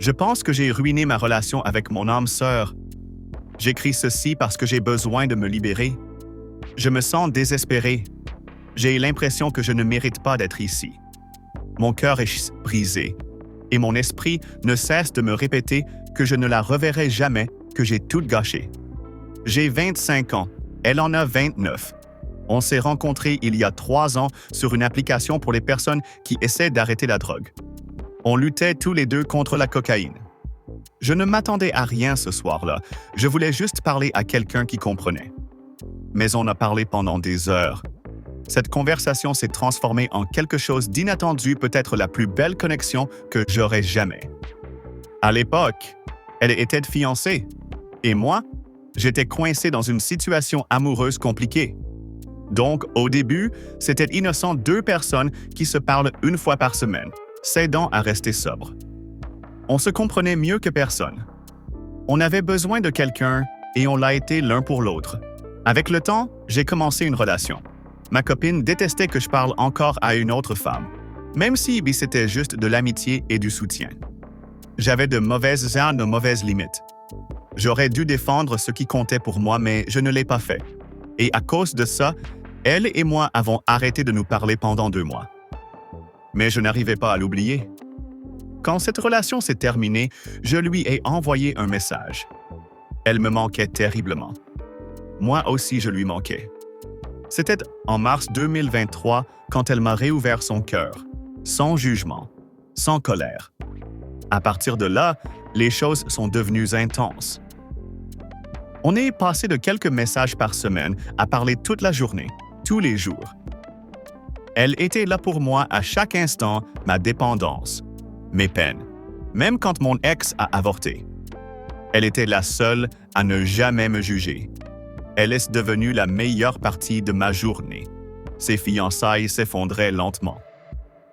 Je pense que j'ai ruiné ma relation avec mon âme sœur. J'écris ceci parce que j'ai besoin de me libérer. Je me sens désespéré. J'ai l'impression que je ne mérite pas d'être ici. Mon cœur est brisé et mon esprit ne cesse de me répéter que je ne la reverrai jamais, que j'ai tout gâché. J'ai 25 ans, elle en a 29. On s'est rencontrés il y a 3 ans sur une application pour les personnes qui essaient d'arrêter la drogue. On luttait tous les deux contre la cocaïne. Je ne m'attendais à rien ce soir-là. Je voulais juste parler à quelqu'un qui comprenait. Mais on a parlé pendant des heures. Cette conversation s'est transformée en quelque chose d'inattendu, peut-être la plus belle connexion que j'aurais jamais. À l'époque, elle était fiancée. Et moi, j'étais coincé dans une situation amoureuse compliquée. Donc, au début, c'était innocent 2 personnes qui se parlent 1 fois par semaine, s'aidant à rester sobre. On se comprenait mieux que personne. On avait besoin de quelqu'un et on l'a été l'un pour l'autre. Avec le temps, j'ai commencé une relation. Ma copine détestait que je parle encore à une autre femme, même si c'était juste de l'amitié et du soutien. J'avais de mauvaises armes, de mauvaises limites. J'aurais dû défendre ce qui comptait pour moi, mais je ne l'ai pas fait. Et à cause de ça, elle et moi avons arrêté de nous parler pendant 2 mois. Mais je n'arrivais pas à l'oublier. Quand cette relation s'est terminée, je lui ai envoyé un message. Elle me manquait terriblement. Moi aussi, je lui manquais. C'était en mars 2023 quand elle m'a réouvert son cœur, sans jugement, sans colère. À partir de là, les choses sont devenues intenses. On est passé de quelques messages par semaine à parler toute la journée, tous les jours. Elle était là pour moi à chaque instant, ma dépendance, mes peines, même quand mon ex a avorté. Elle était la seule à ne jamais me juger. Elle est devenue la meilleure partie de ma journée. Ses fiançailles s'effondraient lentement.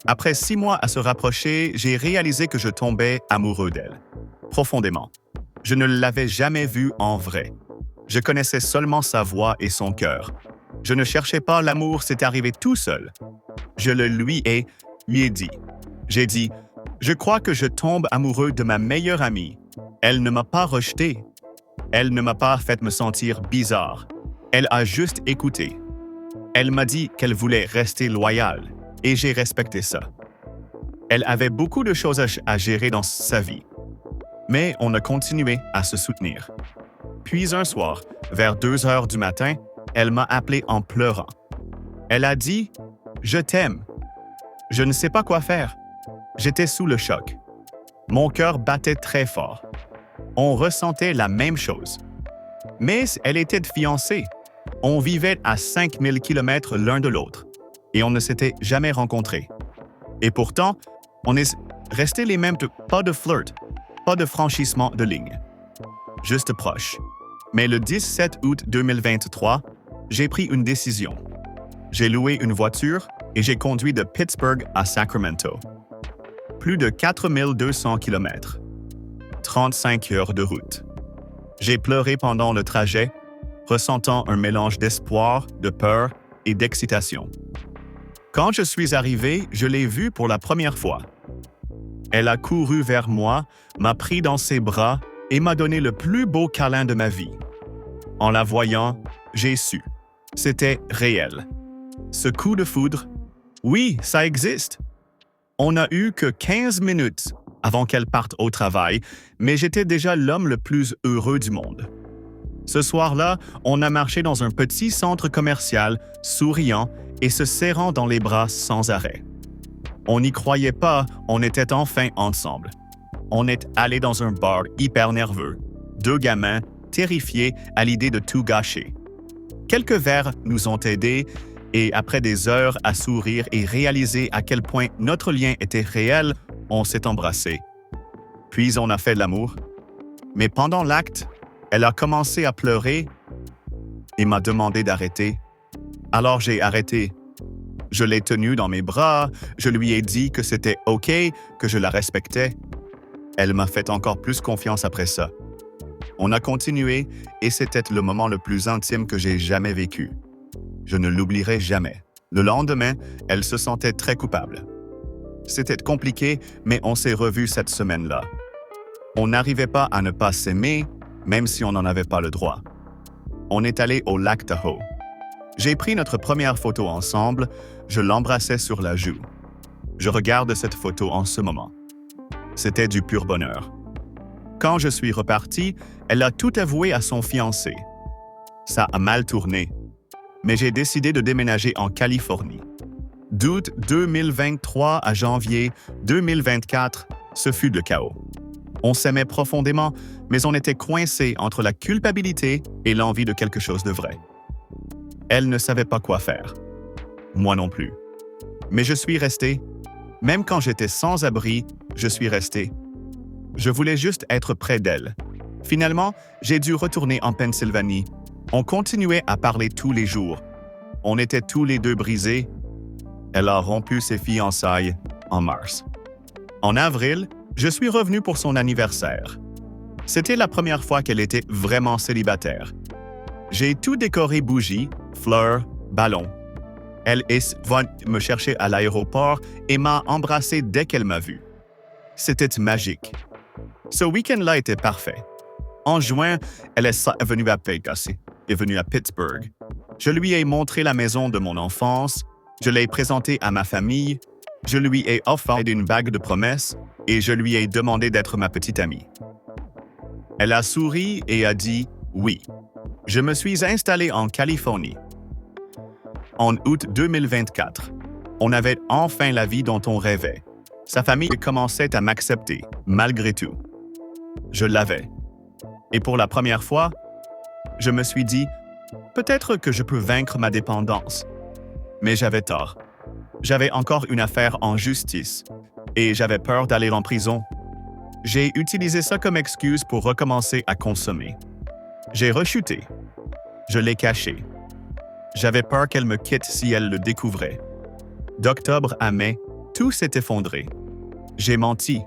Après 6 mois à se rapprocher, j'ai réalisé que je tombais amoureux d'elle, profondément. Je ne l'avais jamais vue en vrai. Je connaissais seulement sa voix et son cœur. Je ne cherchais pas l'amour, c'est arrivé tout seul. Je le lui ai dit. J'ai dit, je crois que je tombe amoureux de ma meilleure amie. Elle ne m'a pas rejeté. Elle ne m'a pas fait me sentir bizarre. Elle a juste écouté. Elle m'a dit qu'elle voulait rester loyale et j'ai respecté ça. Elle avait beaucoup de choses à gérer dans sa vie. Mais on a continué à se soutenir. Puis un soir, vers 2 heures du matin, elle m'a appelé en pleurant. Elle a dit « Je t'aime ». Je ne sais pas quoi faire. J'étais sous le choc. Mon cœur battait très fort. On ressentait la même chose. Mais elle était fiancée. On vivait à 5000 km l'un de l'autre et on ne s'était jamais rencontrés. Et pourtant, on est restés les mêmes, pas de flirt, pas de franchissement de ligne. Juste proche. Mais le 17 août 2023, j'ai pris une décision. J'ai loué une voiture et j'ai conduit de Pittsburgh à Sacramento. Plus de 4200 km. 35 heures de route. J'ai pleuré pendant le trajet, ressentant un mélange d'espoir, de peur et d'excitation. Quand je suis arrivé, je l'ai vue pour la première fois. Elle a couru vers moi, m'a pris dans ses bras et m'a donné le plus beau câlin de ma vie. En la voyant, j'ai su. C'était réel. Ce coup de foudre, oui, ça existe. On n'a eu que 15 minutes avant qu'elle parte au travail, mais j'étais déjà l'homme le plus heureux du monde. Ce soir-là, on a marché dans un petit centre commercial, souriant et se serrant dans les bras sans arrêt. On n'y croyait pas, on était enfin ensemble. On est allé dans un bar hyper nerveux, 2 gamins terrifiés à l'idée de tout gâcher. Quelques verres nous ont aidés et après des heures à sourire et réaliser à quel point notre lien était réel, on s'est embrassés. Puis on a fait l'amour. Mais pendant l'acte, elle a commencé à pleurer et m'a demandé d'arrêter. Alors j'ai arrêté. Je l'ai tenue dans mes bras, je lui ai dit que c'était OK, que je la respectais. Elle m'a fait encore plus confiance après ça. On a continué et c'était le moment le plus intime que j'ai jamais vécu. Je ne l'oublierai jamais. Le lendemain, elle se sentait très coupable. C'était compliqué, mais on s'est revus cette semaine-là. On n'arrivait pas à ne pas s'aimer, même si on n'en avait pas le droit. On est allé au lac Tahoe. J'ai pris notre première photo ensemble, je l'embrassais sur la joue. Je regarde cette photo en ce moment. C'était du pur bonheur. Quand je suis reparti, elle a tout avoué à son fiancé. Ça a mal tourné, mais j'ai décidé de déménager en Californie. D'août 2023 à janvier 2024, ce fut le chaos. On s'aimait profondément, mais on était coincés entre la culpabilité et l'envie de quelque chose de vrai. Elle ne savait pas quoi faire. Moi non plus. Mais je suis resté. Même quand j'étais sans abri, je suis resté. Je voulais juste être près d'elle. Finalement, j'ai dû retourner en Pennsylvanie. On continuait à parler tous les jours. On était tous les deux brisés. Elle a rompu ses fiançailles en mars. En avril, je suis revenu pour son anniversaire. C'était la première fois qu'elle était vraiment célibataire. J'ai tout décoré bougies, fleurs, ballons. Elle est venue me chercher à l'aéroport et m'a embrassé dès qu'elle m'a vu. C'était magique. Ce week-end-là était parfait. En juin, elle est venue à Vegas, est venue à Pittsburgh. Je lui ai montré la maison de mon enfance, je l'ai présentée à ma famille, je lui ai offert une bague de promesse et je lui ai demandé d'être ma petite amie. Elle a souri et a dit oui. Je me suis installé en Californie. En août 2024, on avait enfin la vie dont on rêvait. Sa famille commençait à m'accepter, malgré tout. Je l'avais. Et pour la première fois, je me suis dit, peut-être que je peux vaincre ma dépendance. Mais j'avais tort. J'avais encore une affaire en justice et j'avais peur d'aller en prison. J'ai utilisé ça comme excuse pour recommencer à consommer. J'ai rechuté. Je l'ai caché. J'avais peur qu'elle me quitte si elle le découvrait. D'octobre à mai, tout s'est effondré. J'ai menti.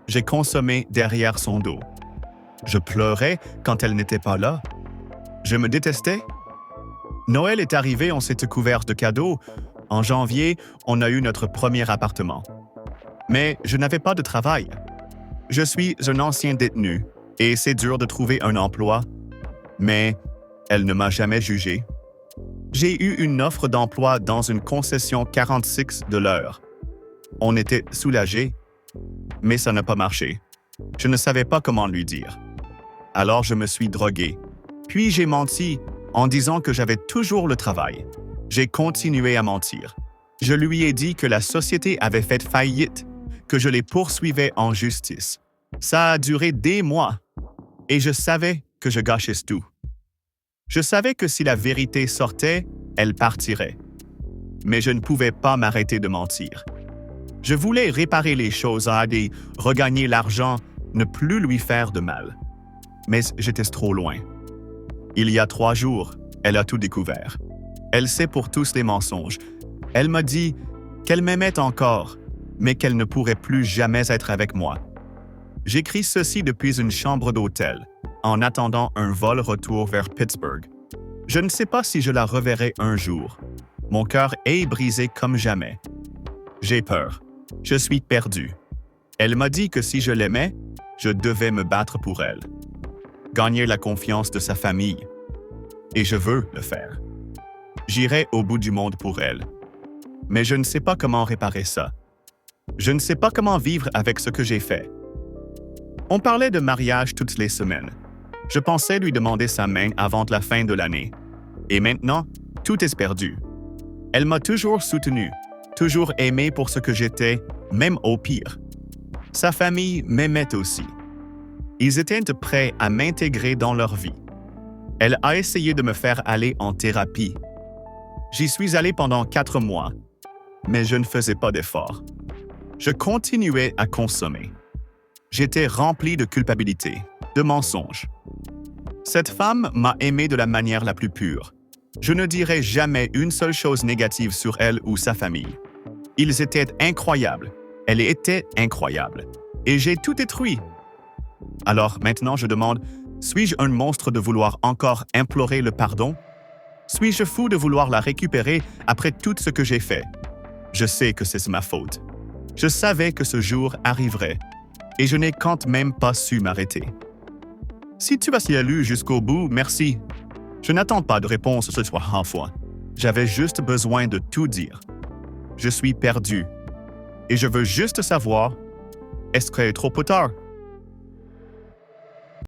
J'ai consommé derrière son dos. Je pleurais quand elle n'était pas là. Je me détestais. Noël est arrivé, on s'était couvert de cadeaux. En janvier, on a eu notre premier appartement. Mais je n'avais pas de travail. Je suis un ancien détenu et c'est dur de trouver un emploi. Mais elle ne m'a jamais jugé. J'ai eu une offre d'emploi dans une concession 46 de l'heure. On était soulagés, mais ça n'a pas marché. Je ne savais pas comment lui dire. Alors je me suis drogué. Puis j'ai menti en disant que j'avais toujours le travail. J'ai continué à mentir. Je lui ai dit que la société avait fait faillite, que je les poursuivais en justice. Ça a duré des mois et je savais que je gâchais tout. Je savais que si la vérité sortait, elle partirait. Mais je ne pouvais pas m'arrêter de mentir. Je voulais réparer les choses, aider, regagner l'argent, ne plus lui faire de mal. Mais j'étais trop loin. Il y a 3 jours, elle a tout découvert. Elle sait pour tous les mensonges. Elle m'a dit qu'elle m'aimait encore, mais qu'elle ne pourrait plus jamais être avec moi. J'écris ceci depuis une chambre d'hôtel, en attendant un vol retour vers Pittsburgh. Je ne sais pas si je la reverrai un jour. Mon cœur est brisé comme jamais. J'ai peur. Je suis perdu. Elle m'a dit que si je l'aimais, je devais me battre pour elle. Gagner la confiance de sa famille. Et je veux le faire. J'irai au bout du monde pour elle. Mais je ne sais pas comment réparer ça. Je ne sais pas comment vivre avec ce que j'ai fait. On parlait de mariage toutes les semaines. Je pensais lui demander sa main avant la fin de l'année. Et maintenant, tout est perdu. Elle m'a toujours soutenu, toujours aimé pour ce que j'étais, même au pire. Sa famille m'aimait aussi. Ils étaient prêts à m'intégrer dans leur vie. Elle a essayé de me faire aller en thérapie. J'y suis allé pendant 4 mois, mais je ne faisais pas d'efforts. Je continuais à consommer. J'étais rempli de culpabilité, de mensonges. Cette femme m'a aimé de la manière la plus pure. Je ne dirai jamais une seule chose négative sur elle ou sa famille. Ils étaient incroyables. Elle était incroyable. Et j'ai tout détruit. Alors maintenant, je demande, suis-je un monstre de vouloir encore implorer le pardon? Suis-je fou de vouloir la récupérer après tout ce que j'ai fait? Je sais que c'est ma faute. Je savais que ce jour arriverait. Et je n'ai quand même pas su m'arrêter. Si tu as lu jusqu'au bout, merci. Je n'attends pas de réponse ce soir en fois. J'avais juste besoin de tout dire. Je suis perdu. Et je veux juste savoir, est-ce qu'il est trop tard?